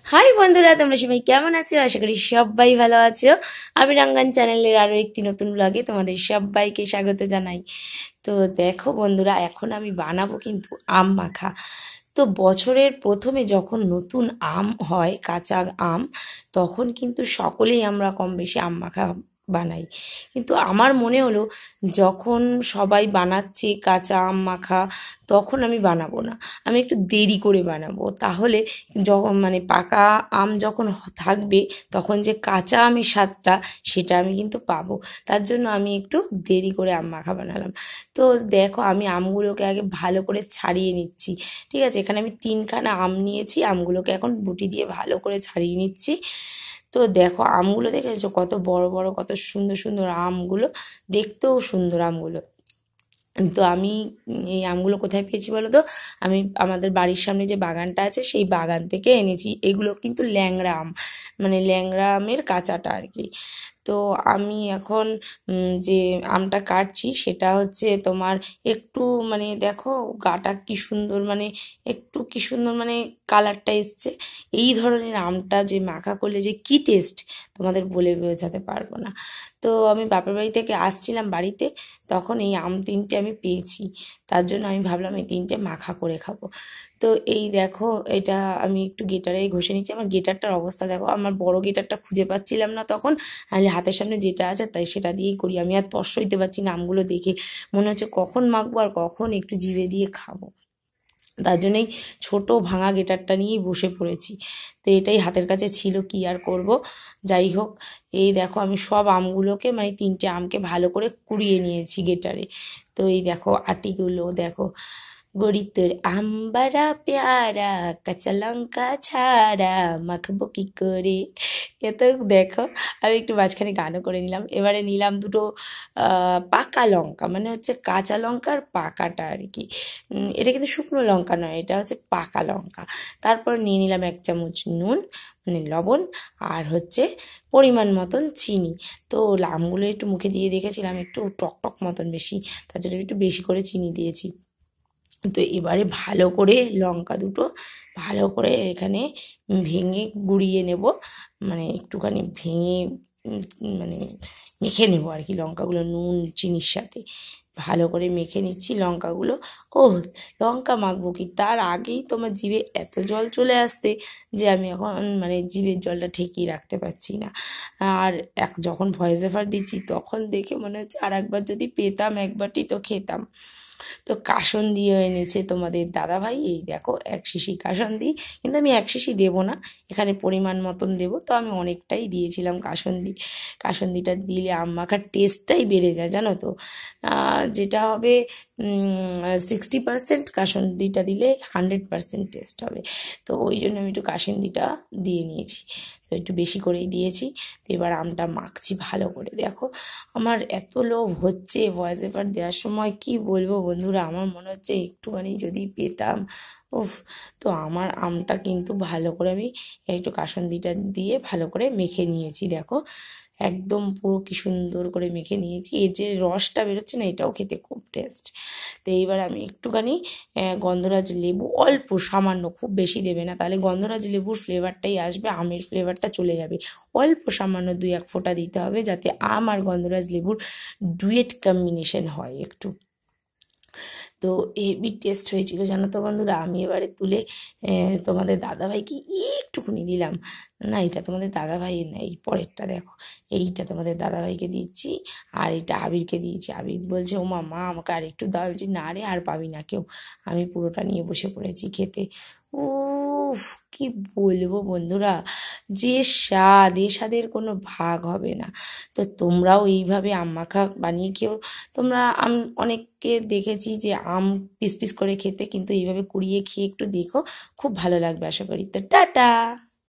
High বন্ধুরা, তোমরা সবাই কেমন আছো? আশা করি সবাই ভালো আছো। আমি রঙ্গন চ্যানেলের আরো একটি নতুন ব্লগে তোমাদের সবাইকে স্বাগত জানাই। তো দেখো বন্ধুরা, এখন আমি বানাবো কিন্তু আম মাখা। তো বছরের প্রথমে যখন নতুন আম হয়, কাঁচা আম, তখন কিন্তু সকলেই আমরা কম বেশি আম মাখা বানাই। কিন্তু আমার মনে হলো, যখন সবাই বানাচ্ছে কাঁচা আম মাখা, তখন আমি বানাবো না, আমি একটু দেরি করে বানাবো। তাহলে যখন পাকা আম যখন থাকবে, তখন যে কাঁচা আমের স্বাদটা, সেটা আমি কিন্তু পাবো। তার জন্য আমি একটু দেরি করে আম মাখা বানালাম। তো দেখো, আমি আমগুলোকে আগে ভালো করে ছাড়িয়ে নিচ্ছি। ঠিক আছে, এখানে আমি 3খানা আম নিয়েছি, আমগুলোকে এখন বটি দিয়ে ভালো করে ছাড়িয়ে নিচ্ছি। তো দেখো, আমগুলো দেখেছো কত বড় বড়, কত সুন্দর সুন্দর আমগুলো, দেখতেও সুন্দর আমগুলো। তো আমি এই আমগুলো কোথায় পেয়েছি বলো তো? আমি আমাদের বাড়ির সামনে যে বাগানটা আছে, সেই বাগান থেকে এনেছি। এগুলো কিন্তু ল্যাংড়া আম, ল্যাংড়া আমের কাঁচাটা আর কি। তো আমি এখন যে আমটা কাটছি, সেটা হচ্ছে তোমার একটু দেখো গাটা কি সুন্দর, একটু কি সুন্দর কালারটা এসছে। এই ধরনের আমটা যে মাখা করলে যে কি টেস্ট, তোমাদের বলে বোঝাতে পারবো না। তো আমি বাপের বাড়ি থেকে আসছিলাম বাড়িতে, তখন এই আম 3টে আমি পেয়েছি। তার জন্য আমি ভাবলাম এই 3টে মাখা করে খাবো। তো এই দেখো, এটা আমি একটু গেটারে ঘষে নিচ্ছি। আমার গেটারটার অবস্থা দেখো, আমার বড় গেটারটা খুঁজে পাচ্ছিলাম না তখন, নাহলে হাতের সামনে যেটা আছে তাই সেটা দিয়েই করি। আমি আর তর্স হইতে পারছি না আমগুলো দেখে, মনে হচ্ছে কখন মাখবো আর কখন একটু জিভে দিয়ে খাবো। তার জন্যই ছোট ভাঙা গেটারটা নিয়েই বসে পড়েছি। তো এটাই হাতের কাছে ছিল, কি আর করব। যাই হোক, এই দেখো আমি সব আমগুলোকে 3টে আমকে ভালো করে কুড়িয়ে নিয়েছি গেটারে। তো এই দেখো আটিগুলো দেখো, গড়িতর আম্বারা পেয়ারা, কাঁচা লঙ্কা ছাড়া মাখবো কি করে। এ তো দেখো, আমি একটু মাঝখানে গানও করে নিলাম। এবারে নিলাম দুটো পাকা লঙ্কা, হচ্ছে কাঁচা লঙ্কার পাকাটা আর কি। এটা কিন্তু শুকনো লঙ্কা নয়, এটা হচ্ছে পাকা লঙ্কা। তারপর নিয়ে নিলাম 1 চামচ নুন, লবণ, আর হচ্ছে পরিমাণ মতন চিনি। তো আমগুলো একটু মুখে দিয়ে দেখেছিলাম একটু টক টক মতন বেশি, তার জন্য একটু বেশি করে চিনি দিয়েছি। তো এবারে ভালো করে লঙ্কা দুটো ভালো করে এখানে ভেঙে গুঁড়িয়ে নেব, একটুখানি ভেঙে মানে মেখে নেবো আর কি লঙ্কাগুলো নুন চিনির সাথে। ভালো করে মেখে নিচ্ছি লঙ্কাগুলো। ও, লঙ্কা মাখবো কি তার আগেই তোমার জিভে এত জল চলে আসছে যে আমি এখন জিভের জলটা ঠেকিয়ে রাখতে পারছি না। আর যখন ভয়েস ওভার দিচ্ছি, তখন দেখে মনে হচ্ছে আর একবার যদি পেতাম, একবারটি তো খেতাম। তো কাসুন্দিও এনেছে তোমাদের দাদাভাই। এই দেখো 1 শিশি কাসুন্দি, কিন্তু আমি 1 শিশি দেবো না, এখানে পরিমাণ মতন দেবো। তো আমি অনেকটাই দিয়েছিলাম কাসুন্দি। কাসুন্দিটা দিলে আম মাখার টেস্টটাই বেড়ে যায়, জানো তো। যেটা হবে 60%, কাসুন্দিটা দিলে 100% টেস্ট হবে। তো ওই জন্য আমি একটু কাসুন্দিটা দিয়ে নিয়েছি, তো একটু বেশি করেই দিয়েছি। তো এবার আমটা মাখছি ভালো করে। দেখো, আমার এত লোভ হচ্ছে ভয়েস ওভার দেওয়ার সময়, কি বলবো বন্ধুরা, আমার মনে হচ্ছে একটুখানি যদি পেতাম। উফ। তো আমার আমটা কিন্তু ভালো করে আমি একটু কাসুন্দিটা দিয়ে ভালো করে মেখে নিয়েছি। দেখো, একদম পুরো কি সুন্দর করে মেখে নিয়েছি। এর যে রসটা বেরোচ্ছে না, এটাও খেতে খুব টেস্ট। তো এইবার আমি একটুখানি গন্ধরাজ লেবু, অল্প সামান্য, খুব বেশি দেবে না, তাহলে গন্ধরাজ লেবুর ফ্লেভারটাই আসবে, আমের ফ্লেভারটা চলে যাবে। অল্প সামান্য 2-1 ফোঁটা দিতে হবে, যাতে আম আর গন্ধরাজ লেবুর ডুয়েট কম্বিনেশন হয় একটু। তো হেভি টেস্ট হয়েছিল জানো তো বন্ধুরা। আমি এবারে তুলে তোমাদের দাদাভাইকে একটুকুনি দিলাম। না, এটা তোমাদের দাদাভাইয়ের না, এই পরেরটা দেখো, এইটা তোমাদের দাদাভাইকে দিচ্ছি, আর এটা আবিরকে দিয়েছি। আবির বলছে, ও মা আমাকে আর একটু দাও। বলছি, না রে, আর পাবি না কেউ, আমি পুরোটা নিয়ে বসে পড়েছি খেতে। উফ, কি বলবো বন্ধুরা, যে স্বাদ, এ স্বাদের কোনো ভাগ হবে না। তো তোমরাও এইভাবে আম মাখা বানিয়ে খেও। তোমরা অনেককে দেখেছি যে আম পিস পিস করে খেতে, কিন্তু এইভাবে কুড়িয়ে খেয়ে একটু দেখো, খুব ভালো লাগবে আশা করি। তো টাটা।